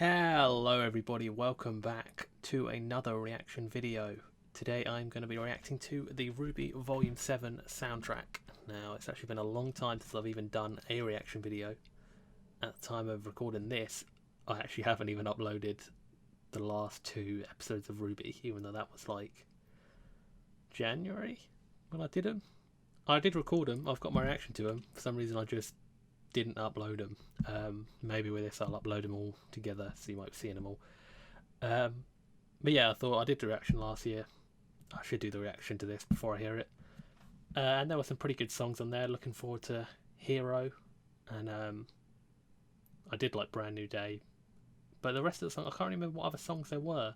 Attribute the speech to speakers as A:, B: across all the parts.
A: Hello everybody, welcome back to another reaction video. Today I'm going to be reacting to the RWBY Volume 7 soundtrack. Now it's actually been a long time since I've even done a reaction video. At the time of recording this, I actually haven't even uploaded the last 2 episodes of RWBY, even though that was like January when I did them. I did record them, I've got my reaction to them, for some reason I just didn't upload them. Maybe with this I'll upload them all together so you might be seeing them all. But yeah, I thought I did the reaction last year. I should do the reaction to this before I hear it. And there were some pretty good songs on there. Looking forward to Hero, and I did like Brand New Day. But the rest of the song, I can't remember what other songs there were.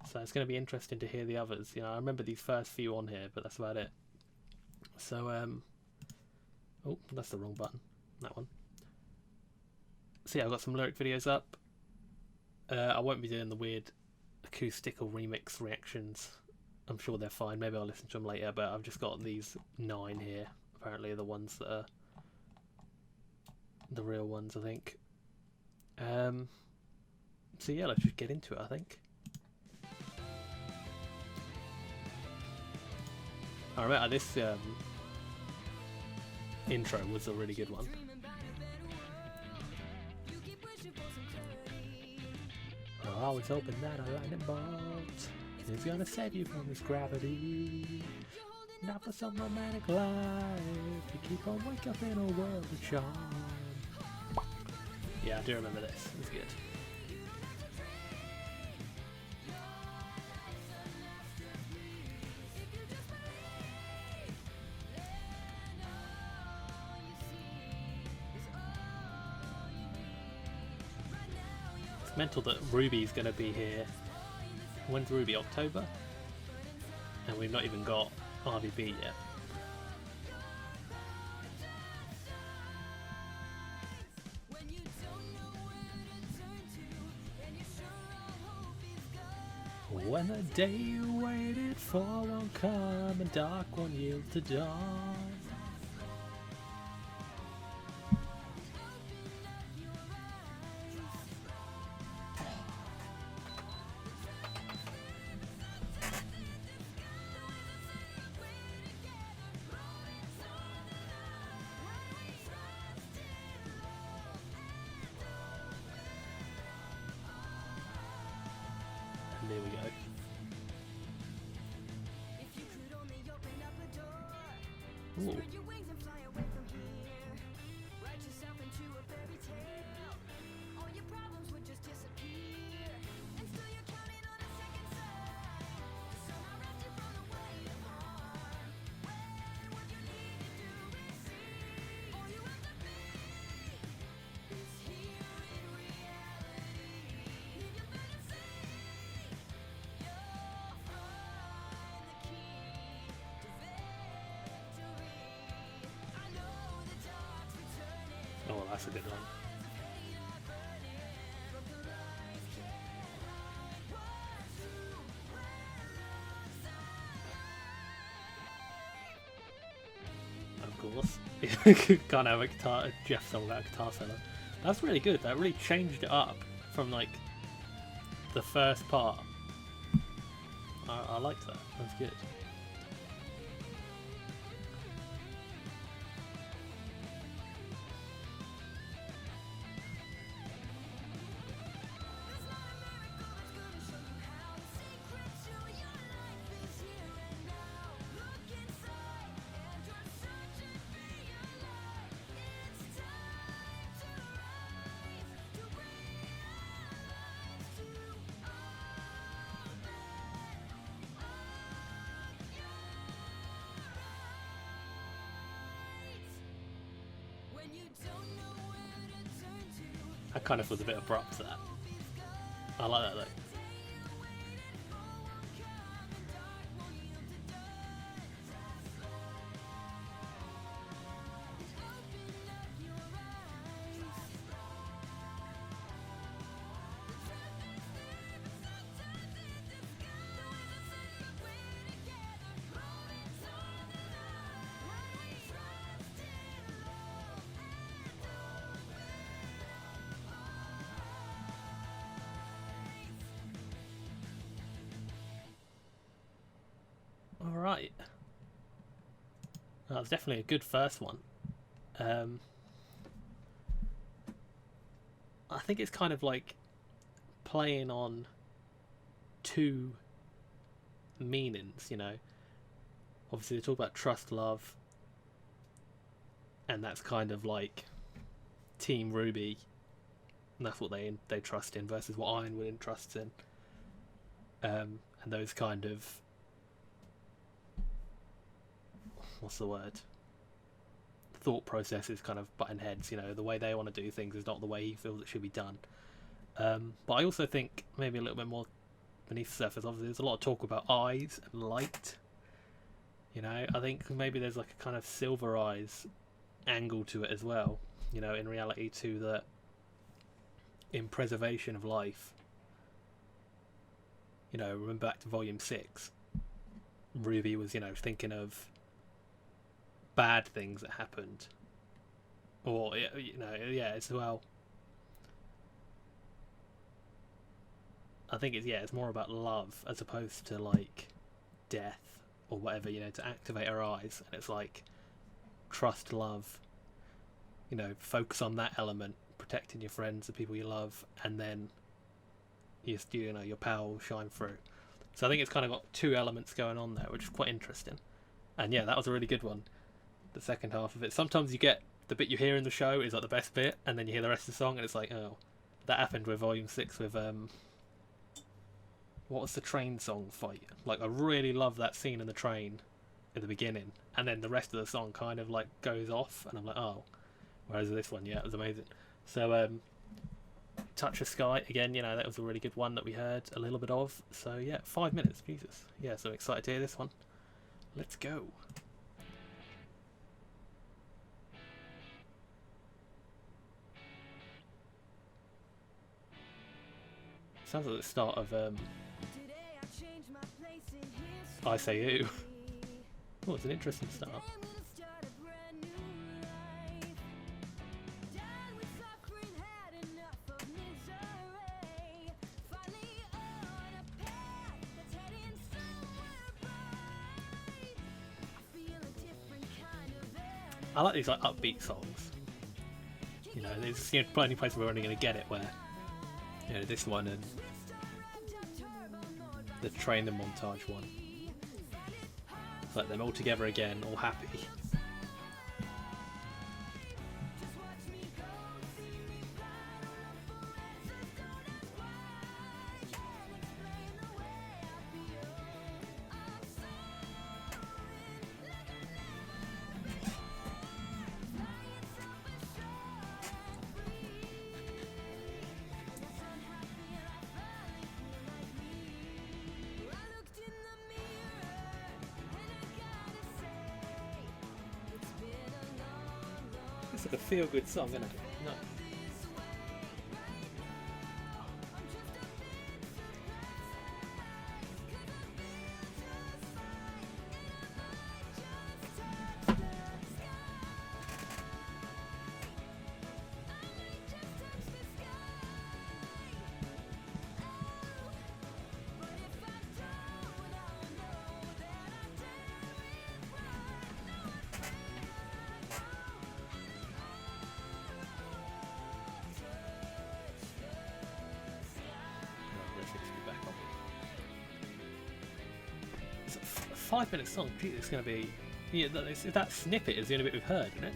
A: So it's going to be interesting to hear the others. You know, I remember these first few on here, but that's about it. So oh, that's the wrong button. That one. So yeah, I've got some lyric videos up. I won't be doing the weird acoustical remix reactions. I'm sure they're fine. Maybe I'll listen to them later, but I've just got these 9 here. Apparently are the ones that are the real ones, I think. So yeah, let's just get into it, I think. I remember this intro was a really good one. I was hoping that a lightning bolt is gonna save you from this gravity. Not for some romantic life. You keep on waking up in a world of charm. Yeah, I do remember this. It was good. Mental that RWBY's going to be here. When's RWBY? October? And we've not even got RWBY yet. When the day you waited for won't come and dark won't yield to dawn. There we go. Ooh. Oh, that's a good one. Of course. Can't have a guitar, Jeff song without a guitar solo. That's really good. That really changed it up from like the first part. I liked that. That's good. That kind of was a bit abrupt, that. I like that though. That was definitely a good first one. I think it's kind of like playing on two meanings, you know. Obviously they talk about trust, love, and that's kind of like Team RWBY, and that's what they trust in versus what Ironwood trusts in. And those kind of, what's the word, thought processes kind of butting heads, you know. The way they want to do things is not the way he feels it should be done. But I also think maybe a little bit more beneath the surface, obviously there's a lot of talk about eyes and light, you know. I think maybe there's like a kind of Silver Eyes angle to it as well, you know, in reality, to that in preservation of life, you know. Remember back to volume 6, RWBY was, you know, thinking of bad things that happened, or, you know, yeah, as well. I think it's more about love as opposed to like death or whatever, you know, to activate her eyes. And it's like trust, love, you know, focus on that element, protecting your friends, the people you love, and then you know, your power will shine through. So I think it's kind of got two elements going on there, which is quite interesting. And yeah, that was a really good one, the second half of it. Sometimes you get the bit you hear in the show is like the best bit, and then you hear the rest of the song and it's like, oh, that happened with volume 6 with what was the train song fight? Like, I really love that scene in the train at the beginning, and then the rest of the song kind of like goes off, and I'm like, oh. Whereas this one, yeah, it was amazing. So, Touch of Sky, again, you know, that was a really good one that we heard a little bit of. So, yeah, 5 minutes, Jesus. Yeah, so excited to hear this one. Let's go. Sounds like the start of, I Say You. Oh, it's an interesting start. I like these like upbeat songs. You know, there's, you know, plenty of places we're only going to get it where, you know, this one and the training montage one. It's like them all together again, all happy. It's like a feel-good song, isn't it? No. It's a 5 minute song. Gee, it's going to be. Yeah, that snippet is the only bit we've heard, isn't it?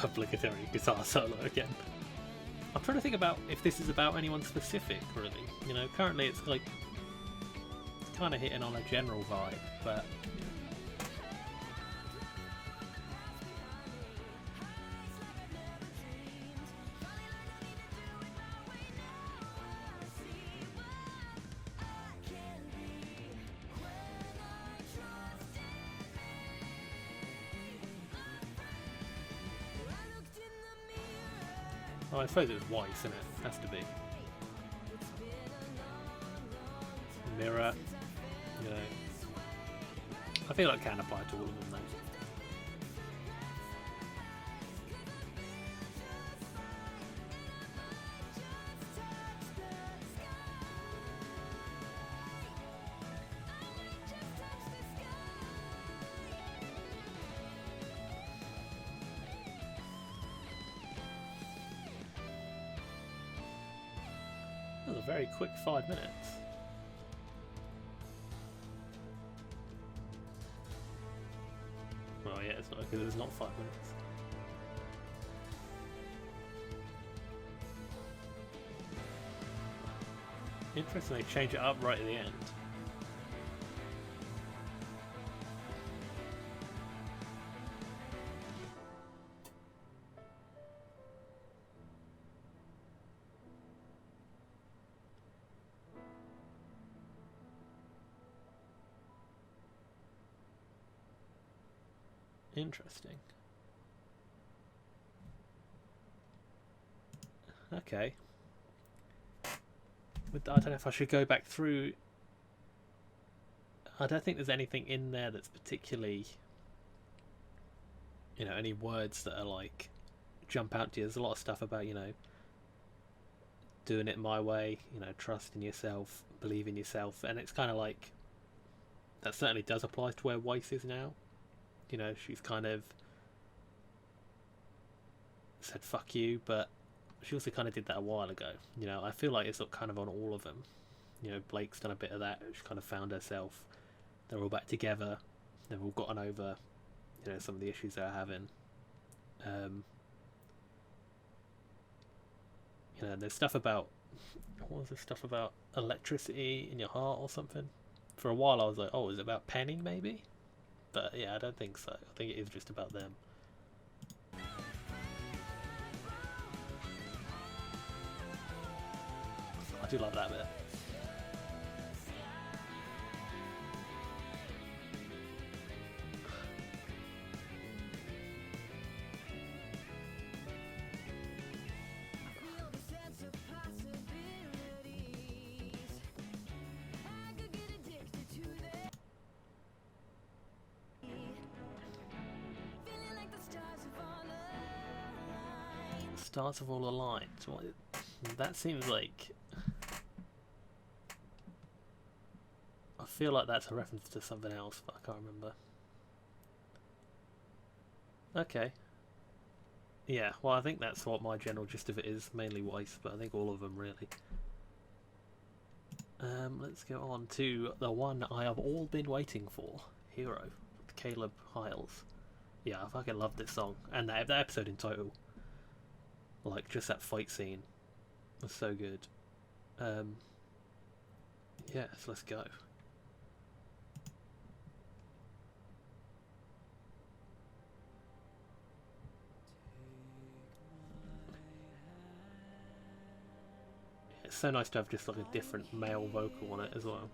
A: obligatory guitar solo again. I'm trying to think about if this is about anyone specific, really. You know, currently it's like it's kind of hitting on a general vibe, but oh, I suppose it's Weiss, isn't it? Has to be. Mirror. You know. I feel like it can apply to all of them though. That was a very quick 5 minutes. Oh yeah, it's not because it's not 5 minutes. Interesting, they change it up right at the end. Interesting. Okay. I don't know if I should go back through. I don't think there's anything in there that's particularly, you know, any words that are like jump out to you. There's a lot of stuff about, you know, doing it my way, you know, trust in yourself, believe in yourself, and it's kind of like that certainly does apply to where Weiss is now. You know, she's kind of said fuck you, but she also kind of did that a while ago. You know, I feel like it's kind of on all of them. You know, Blake's done a bit of that. She kind of found herself. They're all back together. They've all gotten over, you know, some of the issues they're having. You know, there's stuff about, what was the stuff about electricity in your heart or something? For a while I was like, oh, is it about Penny maybe? But yeah, I don't think so. I think it is just about them. I do love that bit. Stars have all aligned. What? That seems like, I feel like that's a reference to something else, but I can't remember. Okay. Yeah, well, I think that's what my general gist of it is, mainly Weiss, but I think all of them really. Let's go on to the one I have all been waiting for, Hero, with Caleb Hiles. Yeah, I fucking love this song, and that episode in total. Like, just that fight scene was so good. Yeah, so let's go. It's so nice to have just like a different male vocal on it as well.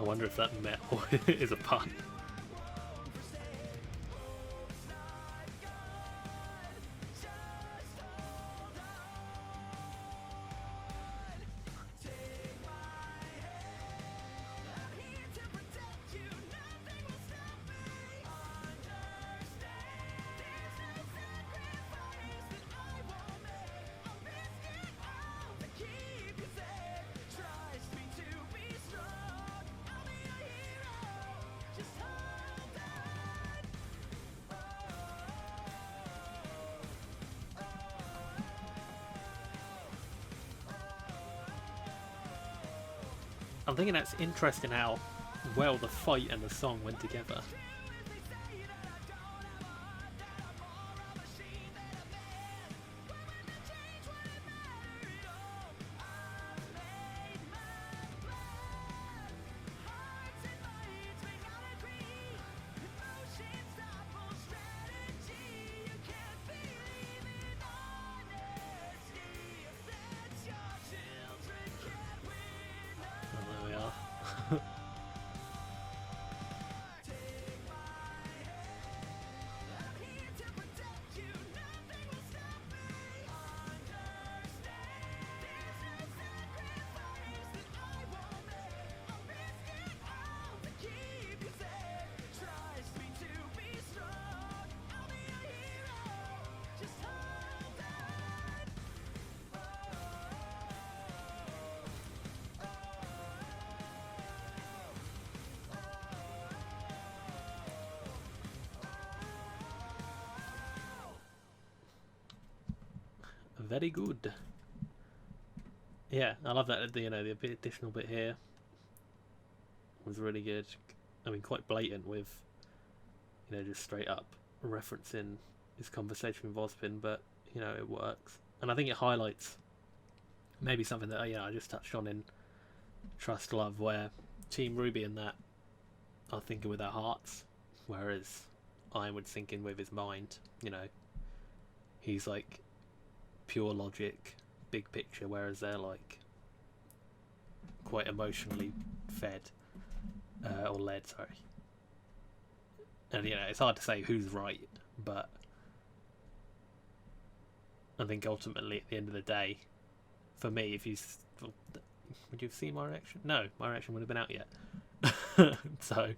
A: I wonder if that metal is a pun. I'm thinking that's interesting how well the fight and the song went together. Very good. Yeah, I love that. You know, the additional bit here was really good. I mean, quite blatant with, you know, just straight up referencing his conversation with Ozpin, but you know, it works. And I think it highlights maybe something that I just touched on in Trust Love, where Team RWBY and that are thinking with their hearts, whereas Ironwood's thinking with his mind. You know, he's like pure logic, big picture, whereas they're like quite emotionally fed or led, sorry. And you know, it's hard to say who's right, but I think ultimately at the end of the day, for me, if you would you have seen my reaction? No, my reaction would have been out yet. So,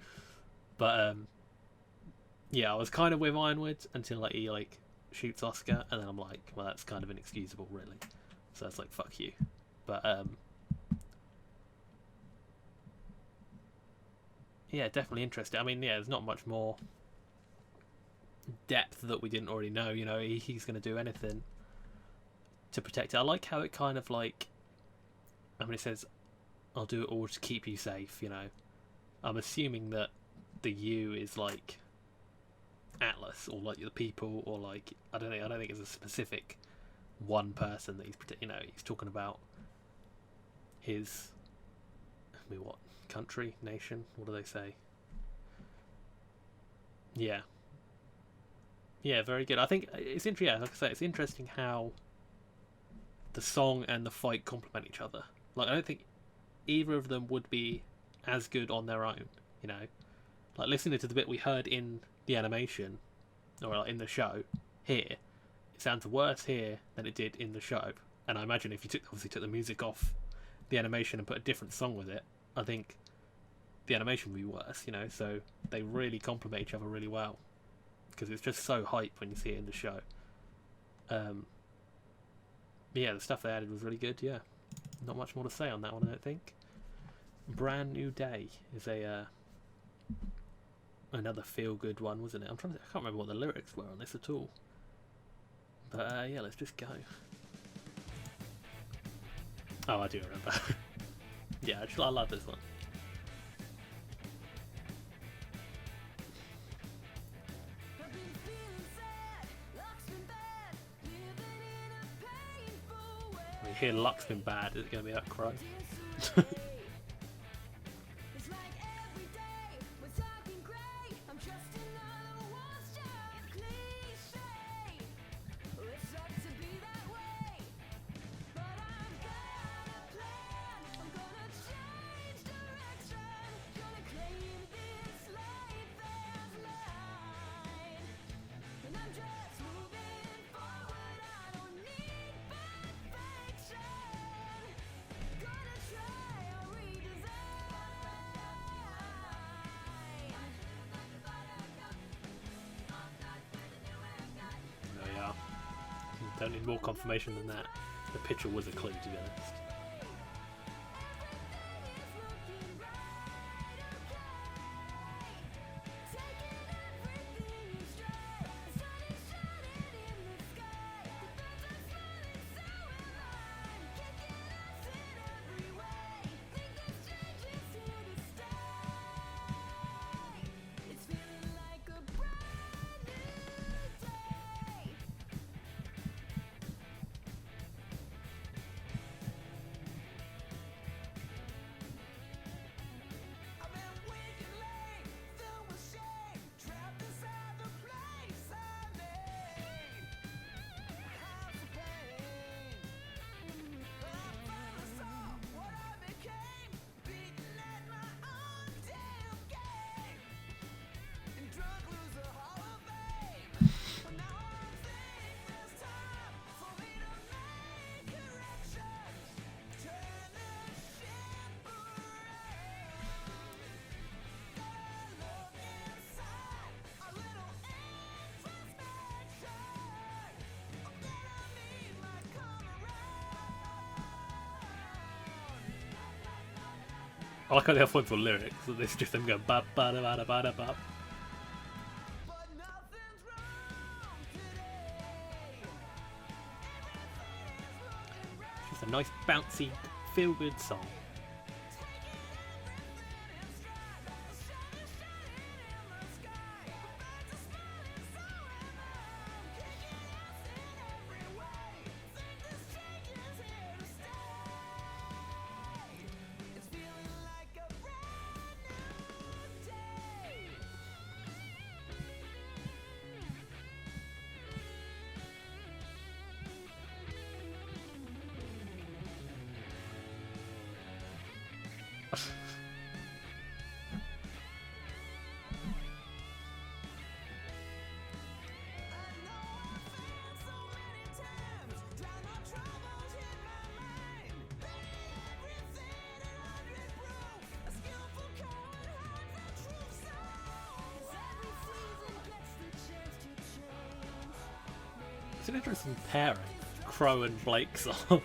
A: but yeah, I was kind of with Ironwood until like he like shoots Oscar, and then I'm like, well, that's kind of inexcusable, really. So it's like, fuck you. But yeah, definitely interesting. I mean, yeah, there's not much more depth that we didn't already know. You know, he's going to do anything to protect it. I like how it kind of like, I mean, it says, I'll do it all to keep you safe, you know. I'm assuming that the you is like Atlas, or like the people, or like I don't think it's a specific one person that he's he's talking about his, I mean, what country, nation, what do they say? Yeah, very good. I think it's interesting. Yeah, like I say, it's interesting how the song and the fight complement each other. Like, I don't think either of them would be as good on their own, you know. Like, listening to the bit we heard in the animation, or like in the show, here, it sounds worse here than it did in the show. And I imagine if you obviously took the music off the animation and put a different song with it, I think the animation would be worse, you know. So they really complement each other really well, because it's just so hype when you see it in the show. Yeah, the stuff they added was really good. Yeah, not much more to say on that one, I don't think. Brand New Day is a another feel-good one, wasn't it? I can't remember what the lyrics were on this at all. But yeah, let's just go. Oh, I do remember. Yeah, actually, I love this one. When you hear luck's been bad, is it going to be that cry? Don't need more confirmation than that. The picture was a clue, to be honest. I like how they have fun for lyrics, so this is just them going ba ba da ba da ba da ba. Just a nice bouncy, feel-good song. It's an interesting pairing, Crow and Blake song.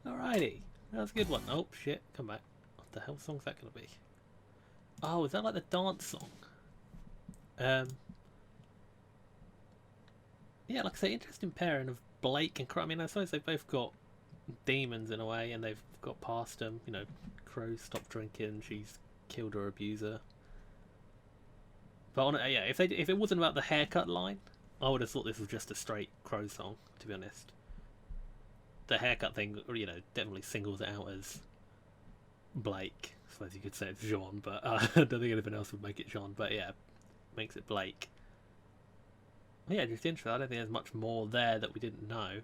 A: Alrighty, that was a good one. Oh shit, come back. What the hell song's that gonna be? Oh, is that like the dance song? Yeah, like I say, interesting pairing of Blake and Crow. I mean, I suppose they've both got demons in a way, and they've got past them. You know, Crow stopped drinking, she's killed her abuser. But yeah, if it wasn't about the haircut line, I would have thought this was just a straight Crow song, to be honest. The haircut thing, you know, definitely singles it out as Blake. I suppose you could say it's Jean, but I don't think anything else would make it Jean. But yeah, makes it Blake. Yeah, just interesting. I don't think there's much more there that we didn't know,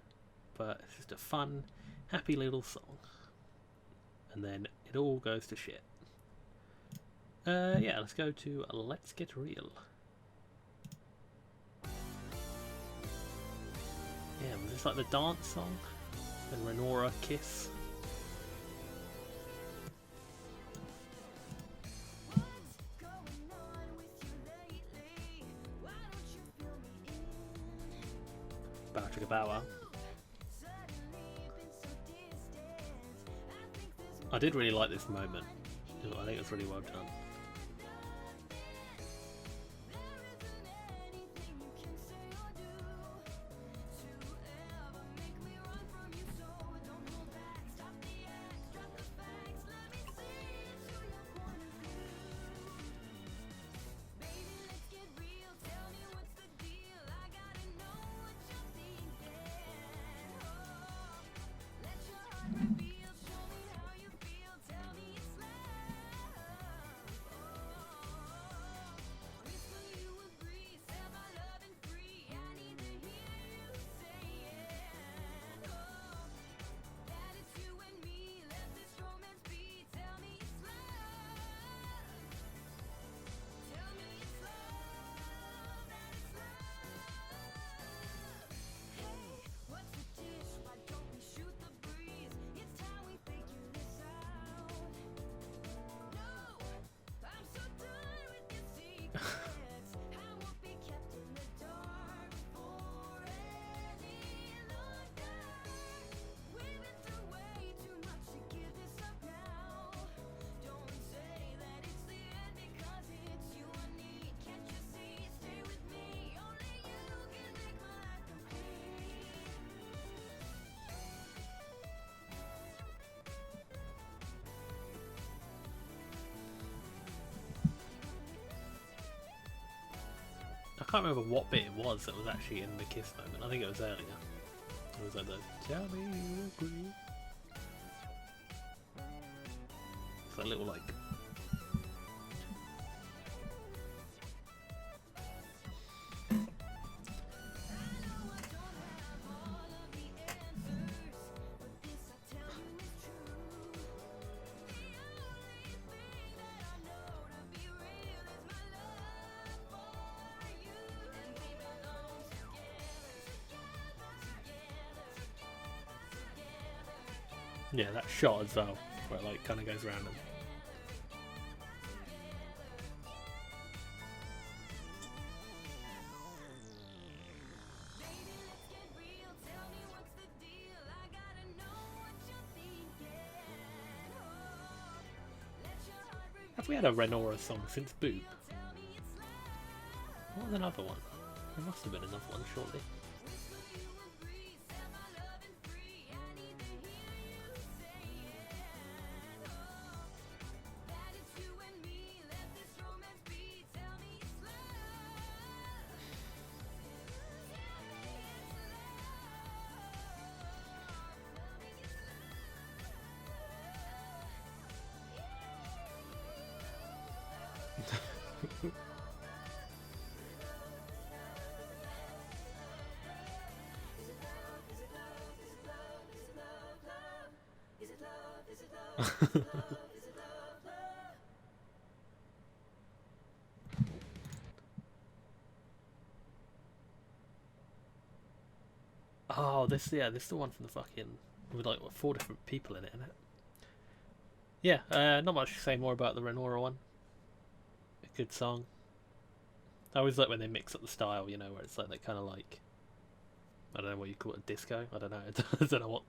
A: but it's just a fun, happy little song. And then it all goes to shit. Yeah, let's go to Let's Get Real. Yeah, was this like the dance song? And Renora kiss. Patrick Bauer. I did really like this moment. I think it's really well done. can't remember what bit it was that was actually in the kiss moment. I think it was earlier. It was like the tell me you agree. It's a little like. Yeah, that shot as well, where it like kind of goes around them. Have we had a Renora song since Boop? What was another one? There must have been another one shortly. Oh, this is the one from the fucking with like what, 4 different people in it, isn't it? Yeah, not much to say more about the Renora one. A good song. I always like when they mix up the style, you know, where it's like they kind of like, I don't know what you call it, disco. I don't know. I don't know what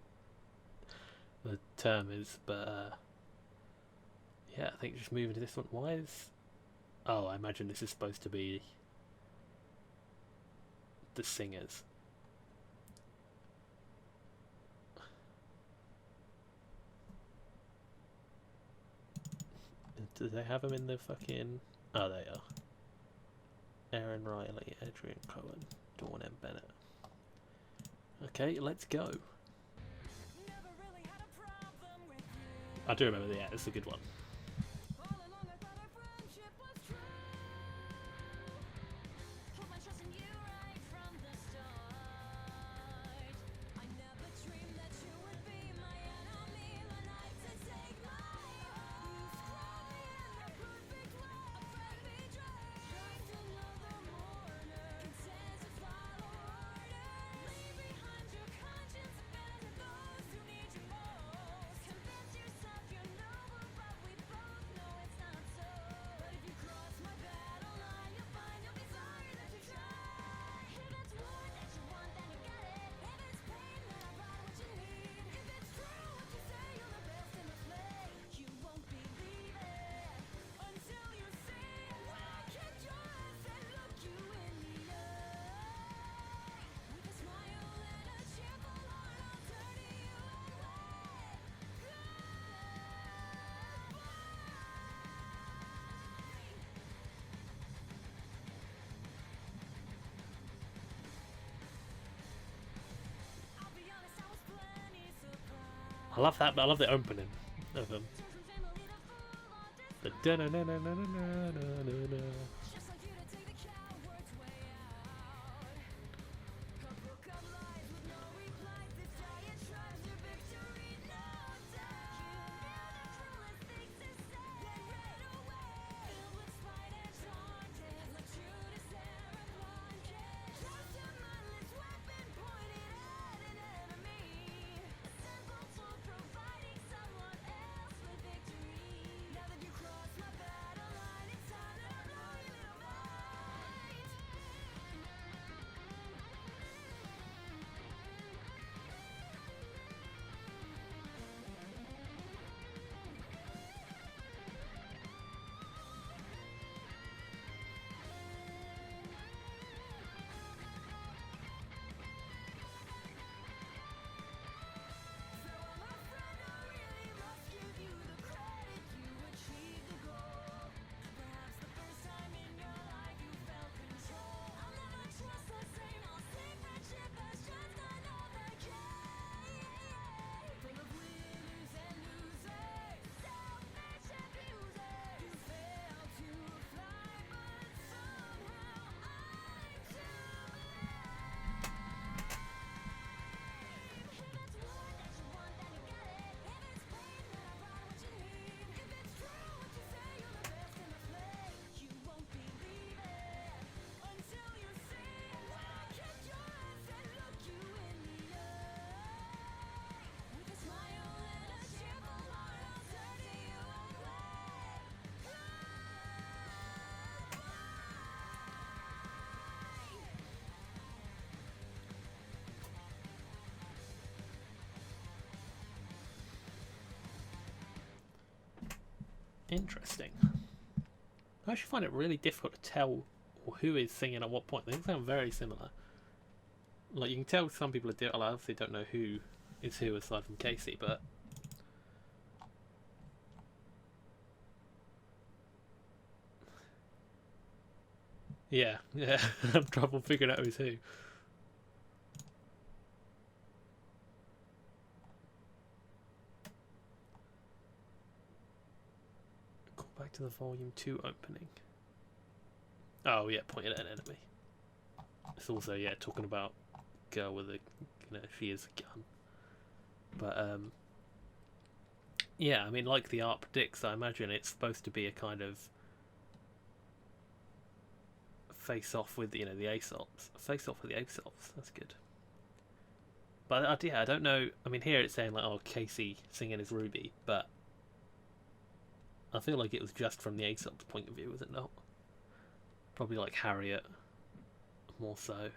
A: the term is, but yeah, I think just moving to this one. Why is? Oh, I imagine this is supposed to be the singers. Do they have them in the fucking? Oh, they are. Aaron Riley, Adrian Cohen, Dawn M. Bennett. Okay, let's go. I do remember the it's a good one. I love that, but I love the opening of them. The da na na na na na na na na. Interesting. I actually find it really difficult to tell who is singing at what point. They sound very similar. Like, you can tell some people are I obviously don't know who is who aside from Casey, but yeah, I have trouble figuring out who's who. Go back to the Volume 2 opening. Oh yeah, pointed at an enemy. It's also, yeah, talking about girl with a, she is a gun. But yeah, I mean, like the art predicts, I imagine it's supposed to be a kind of face off with, the Aesops. Face off with the Aesops. That's good. But yeah, I don't know. I mean, here it's saying like, oh, Casey singing as RWBY, but I feel like it was just from the Aesop's point of view, was it not? Probably like Harriet, more so.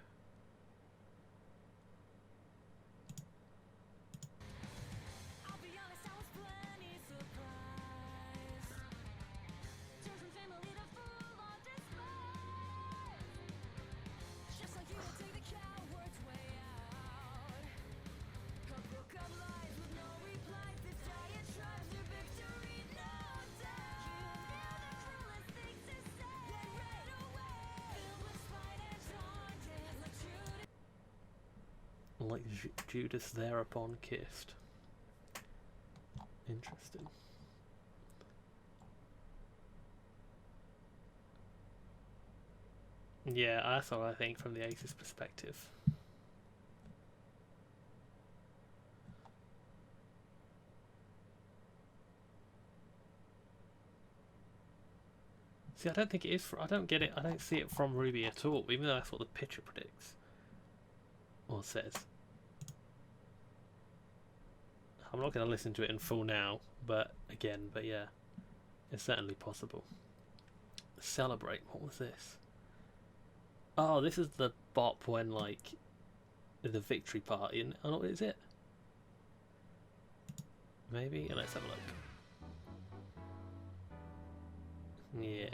A: Like Judas thereupon kissed. Interesting. Yeah, that's what I think from the Ace's perspective. See, I don't think it is. I don't get it. I don't see it from RWBY at all, even though that's what the picture predicts or says. I'm not going to listen to it in full now, but yeah, it's certainly possible. Celebrate. What was this? Oh, this is the bop when, like, the victory party. And oh, is it? Maybe. Let's have a look. Yeah.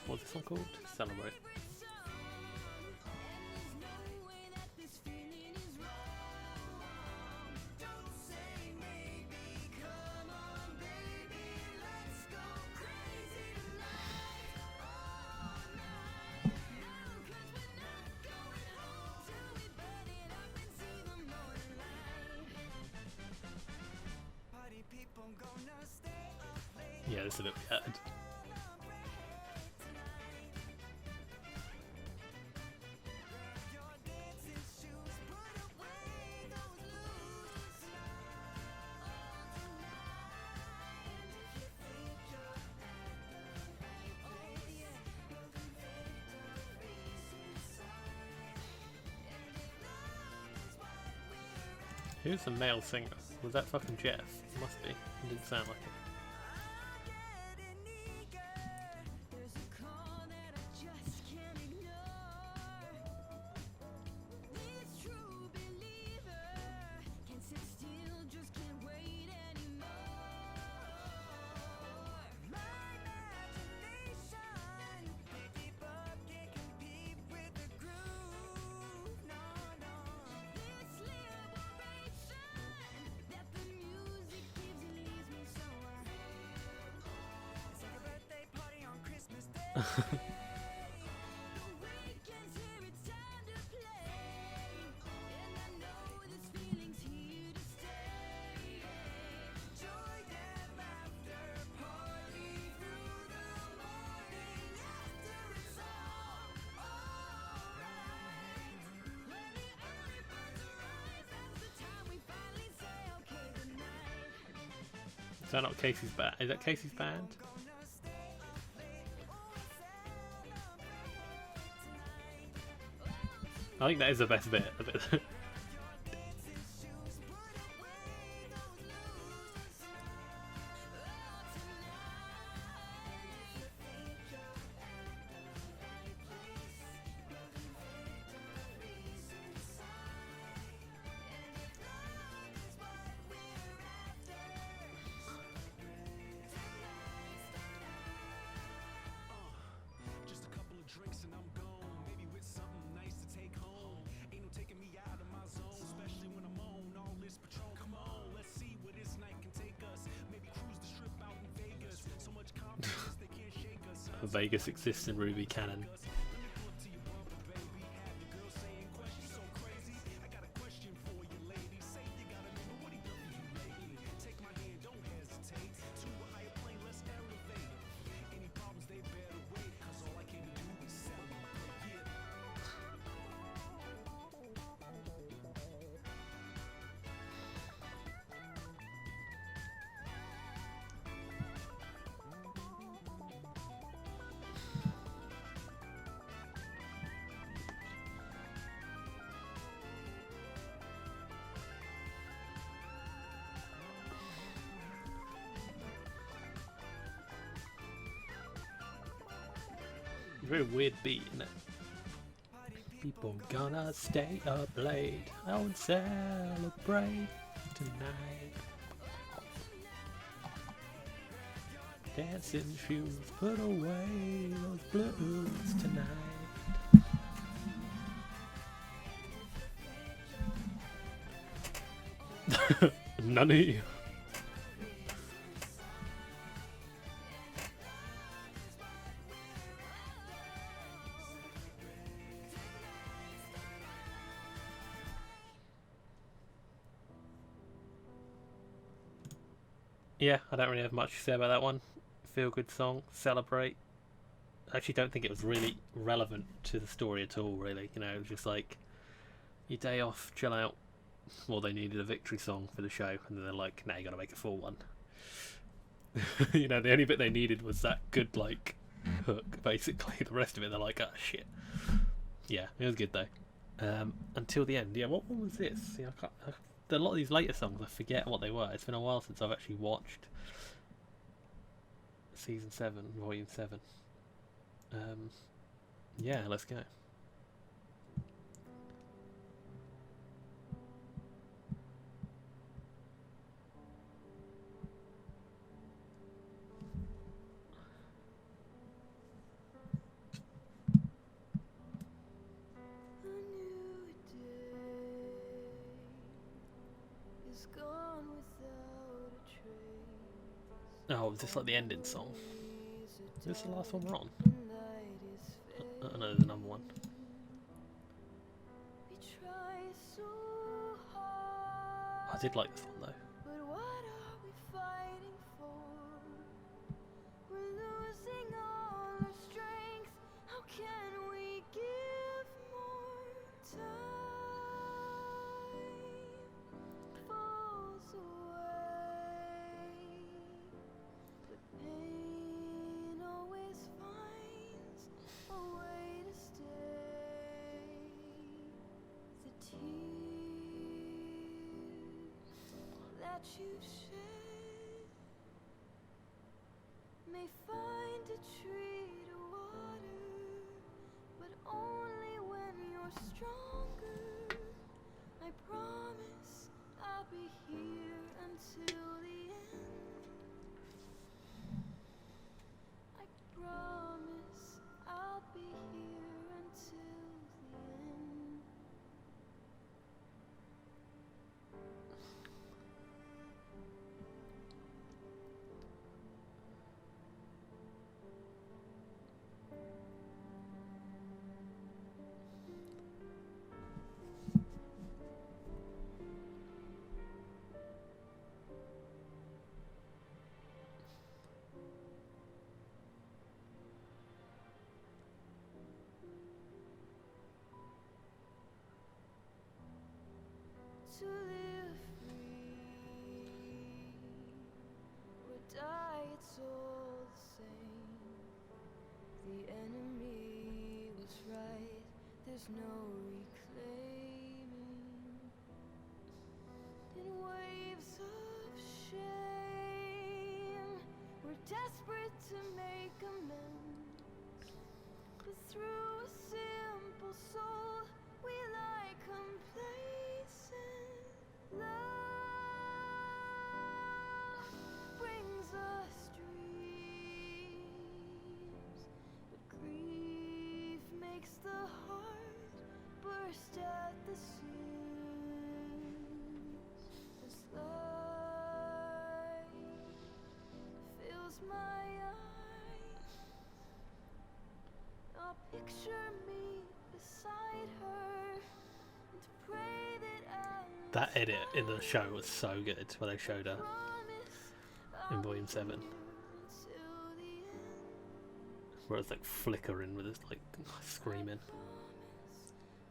A: What's this one called? Celebrate. Yeah, this is a bit weird. Who's the male singer? Was that fucking Jeff? Must be. It didn't sound like it. Is that not Casey's band? Is that Casey's band? I think that is the best bit. Vegas exists in RWBY canon. Very weird beat, isn't it? People gonna stay up late and celebrate tonight. Dancing shoes, put away those blues tonight. Nani. Yeah, I don't really have much to say about that one. Feel good song, celebrate. I actually don't think it was really relevant to the story at all, really. You know, it was just like, your day off, chill out. Well, they needed a victory song for the show, and then they're like, now you gotta make a full one. You know, the only bit they needed was that good, like, hook, basically. The rest of it, they're like, oh, shit. Yeah, it was good, though. Until the end. Yeah, what one was this? Yeah, a lot of these later songs, I forget what they were. It's been a while since I've actually watched Season 7, Volume 7. Yeah, let's go. Oh, is this like the ending song? Is this the last one we're on? Oh no, there's another one. I did like this one though.
B: You shed may find a tree to water, but only when you're stronger. I promise I'll be here until the end. I promise I'll be here until the end. there's no reclaiming. In waves of shame, we're desperate to make amends, but through a simple soul we lie complacent. Love brings us dreams, but grief makes the heart burst at the seams. As light fills my eyes, I'll picture me beside her and pray that
A: That edit in the show was so good when they showed her in Volume 7. Where it's like flickering with this like screaming.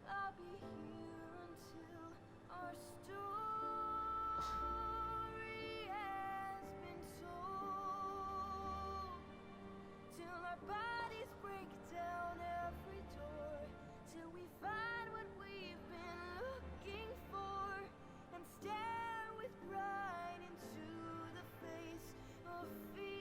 B: I'll be here until our story has been told, till our bodies break down every door, till we find what we've been looking for, and stare with pride into the face of fear.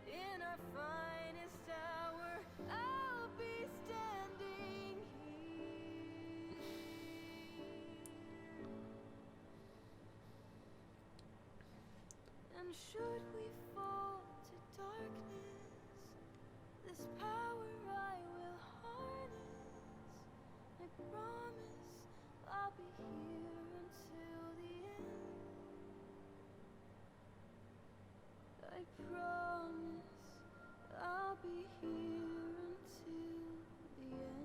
B: In our finest hour, I'll be standing here. And should we fall to darkness, this power I will harness. I promise I'll be here until the end. I promise I'll be here until the end.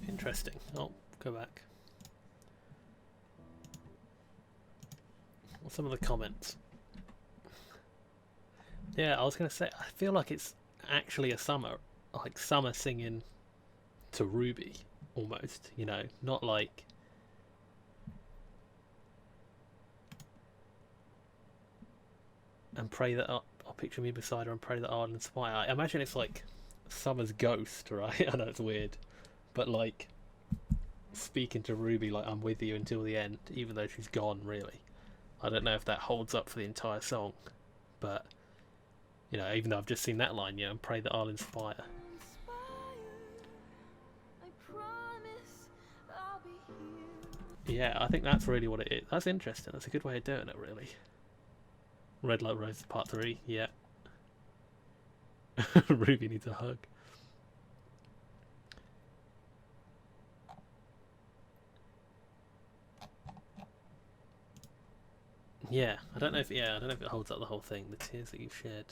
A: Interesting. Oh, go back. Some of the comments. Yeah, I was going to say, I feel like it's actually a Summer, like Summer singing to Ruby, almost, you know, not like... And pray that I'll picture me beside her and pray that I'll inspire. I imagine it's like Summer's ghost, right? I know it's weird, but like speaking to Ruby like I'm with you until the end, even though she's gone, really. I don't know if that holds up for the entire song, but you know, even though I've just seen that line, yeah, and pray that I'll inspire.
B: I promise I'll be here.
A: Yeah, I think that's really what it is. That's interesting. That's a good way of doing it, really. Red Light Roses Part 3, yeah. Ruby needs a hug. Yeah, I don't know if it holds up the whole thing. The tears that you've shed.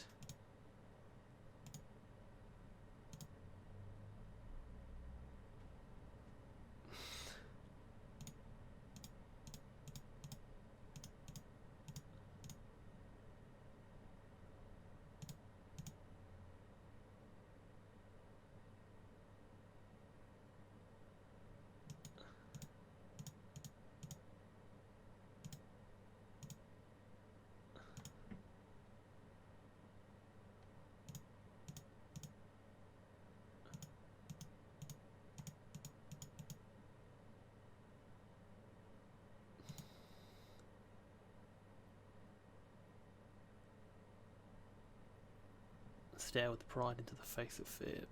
A: Stare with pride into the face of fear.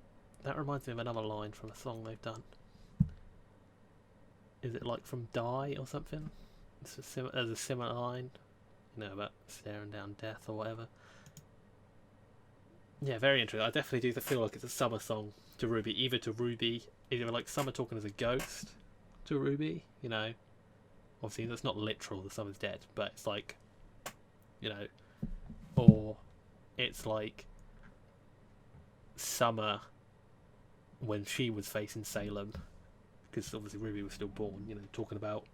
A: That reminds me of another line from a song they've done. Is it like from Die or something? There's a similar line, you know, about staring down death or whatever. Yeah, very interesting. I definitely do feel like it's a Summer song to Ruby, either like Summer talking as a ghost to Ruby, you know. Obviously that's not literal, the Summer's dead, but it's like, you know, or it's like Summer when she was facing Salem, because obviously Ruby was still born, you know, talking about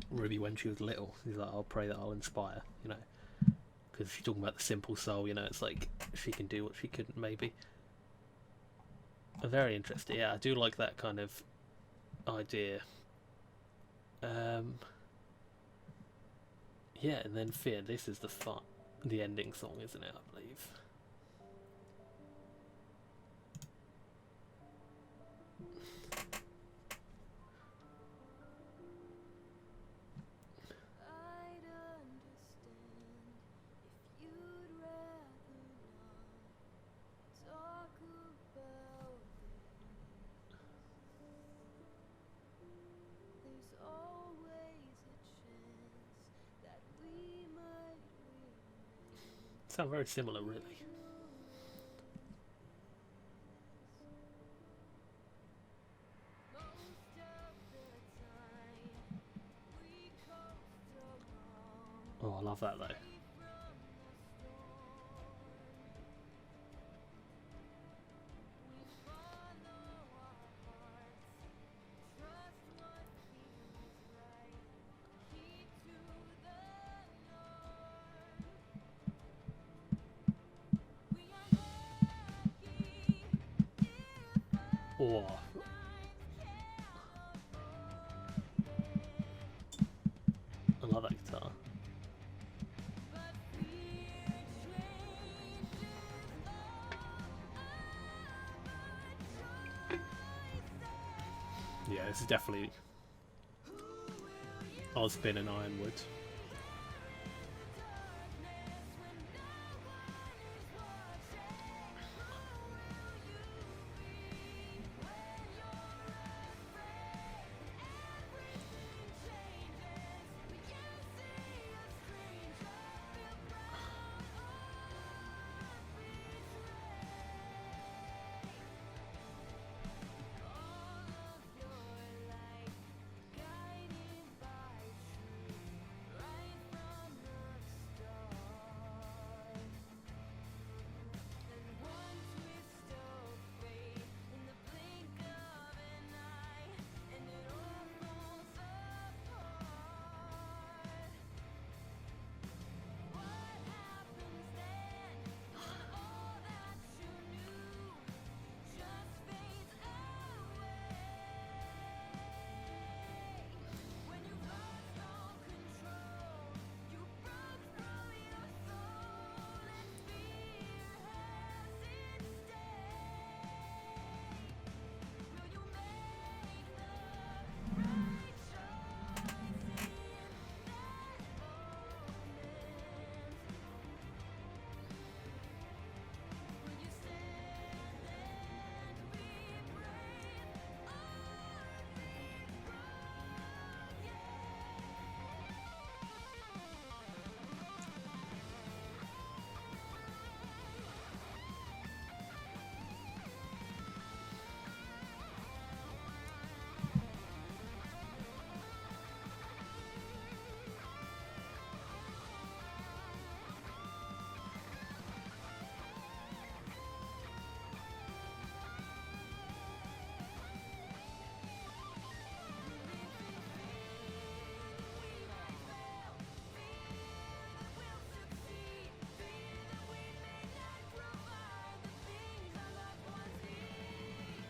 A: Ruby when she was little. He's like, I'll pray that I'll inspire, you know, because she's talking about the simple soul, you know, it's like she can do what she couldn't, maybe. Very interesting. Yeah, I do like that kind of idea. Yeah, and then Fear, this is the ending song, isn't it, I believe?
B: I'd understand if you'd rather not talk about this. There's always a chance that we might remain.
A: Sound very similar, really.
B: Most of the time, we coast along.
A: Oh, I love that though.
B: Free from the storm, we follow our hearts, trust what feels right, keep to the norm. We are lucky if
A: Oh,
B: our minds
A: I love that guitar.
B: but fear changes
A: Yeah, this is definitely Ozpin and Ironwood.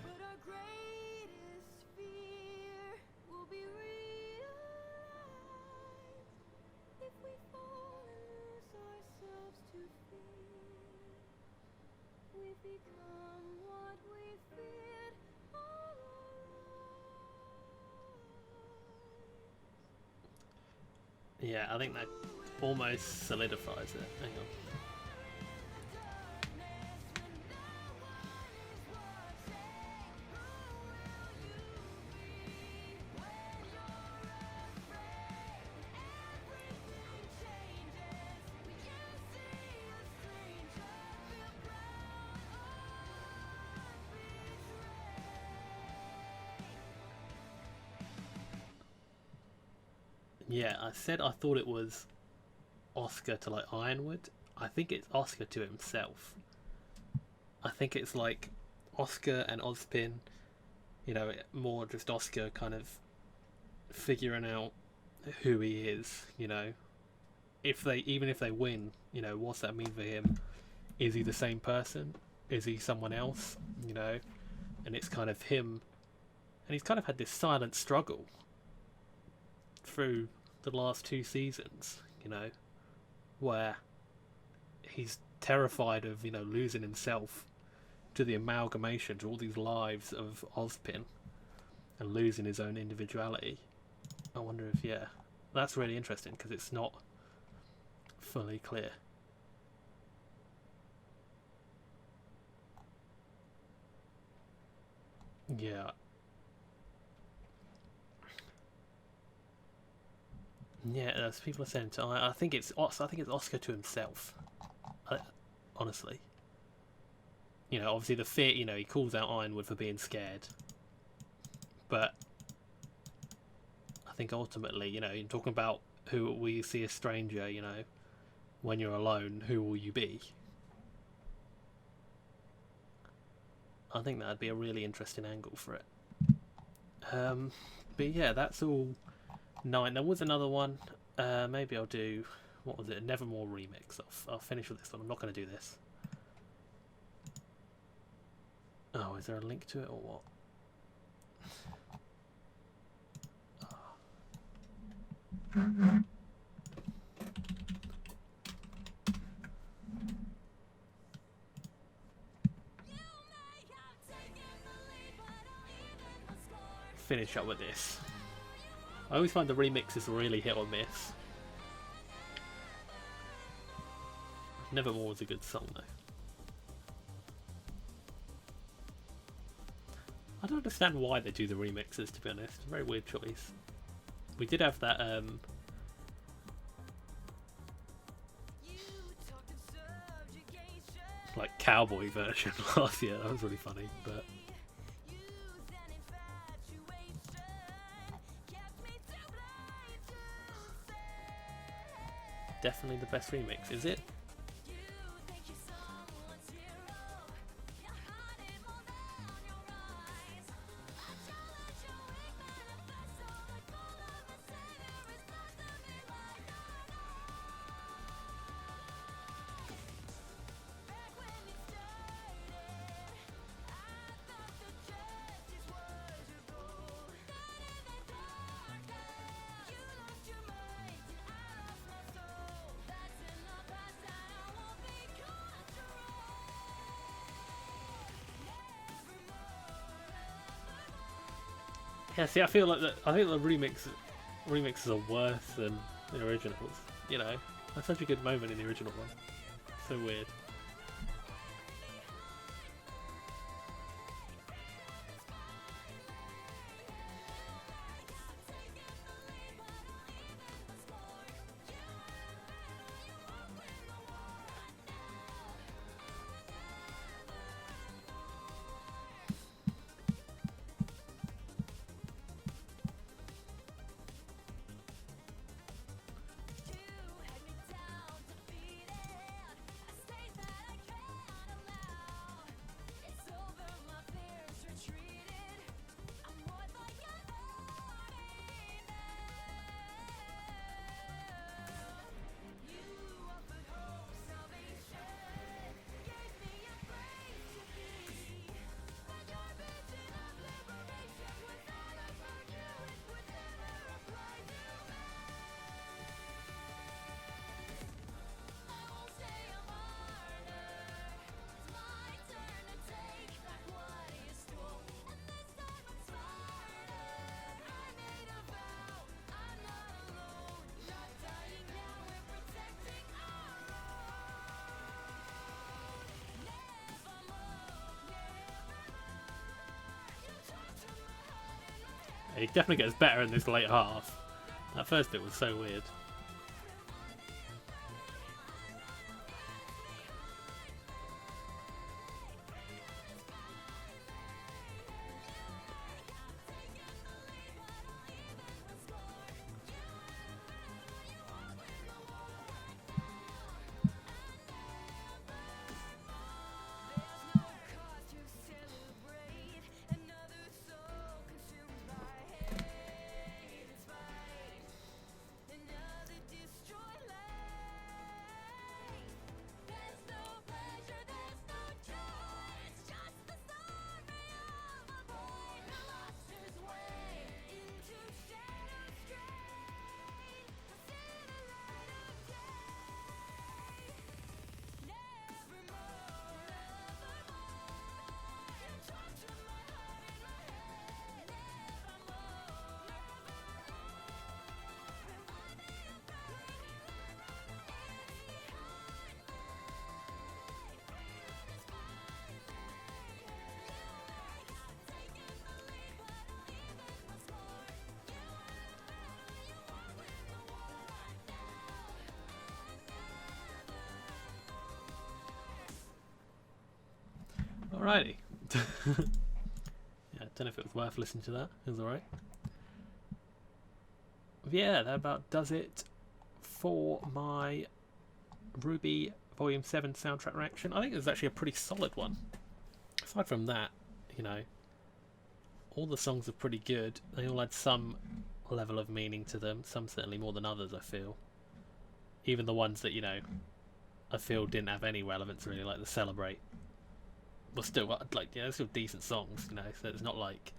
A: But our greatest fear will be realized if we fall and lose ourselves to fear. We've become what we feared all our lives. Yeah, I think that almost solidifies it. Hang on. Yeah, I said I thought it was Oscar to like Ironwood. I think it's Oscar to himself. I think it's like Oscar and Ozpin, you know, more just Oscar kind of figuring out who he is, you know. Even if they win, you know, what's that mean for him? Is he the same person? Is he someone else? You know? And it's kind of him, and he's kind of had this silent struggle through the last 2 seasons, you know, where he's terrified of, you know, losing himself to the amalgamation, to all these lives of Ozpin, and losing his own individuality. I wonder if, yeah, that's really interesting because it's not fully clear. Yeah. Yeah, as people are saying, I think it's Oscar to himself. Honestly, you know, obviously the fear. You know, he calls out Ironwood for being scared, but I think ultimately, you know, you're talking about who will you see a stranger. You know, when you're alone, who will you be? I think that'd be a really interesting angle for it. But yeah, that's all 9. There was another one. Maybe I'll do, what was it? A Nevermore remix. I'll finish with this one. I'm not going to do this. Oh, is there a link to it or what? Oh. Finish up with this. I always find the remixes really hit or miss. Nevermore was a good song though. I don't understand why they do the remixes, to be honest. Very weird choice. We did have that like cowboy version last year. That was really funny, but definitely the best remix, is it? Yeah, see, I feel like I think the remixes are worse than the originals. You know, that's such a good moment in the original one. So weird. It definitely gets better in this late half. That first bit was so weird. Alrighty. Yeah, I don't know if it was worth listening to that. It was alright. Yeah, that about does it for my RWBY Volume 7 soundtrack reaction. I think it was actually a pretty solid one. Aside from that, you know, all the songs are pretty good. They all had some level of meaning to them. Some certainly more than others, I feel. Even the ones that, you know, I feel didn't have any relevance really, like the Celebrate. But still, like, yeah, they're still decent songs, you know, so it's not like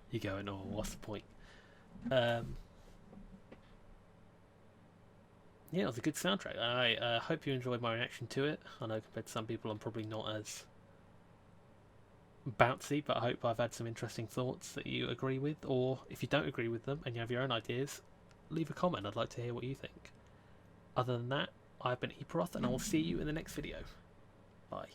A: you're going, oh, what's the point? Yeah, it was a good soundtrack. I hope you enjoyed my reaction to it. I know compared to some people I'm probably not as bouncy, but I hope I've had some interesting thoughts that you agree with, or if you don't agree with them and you have your own ideas, leave a comment. I'd like to hear what you think. Other than that, I've been Eproth, and I will see you in the next video. Bye.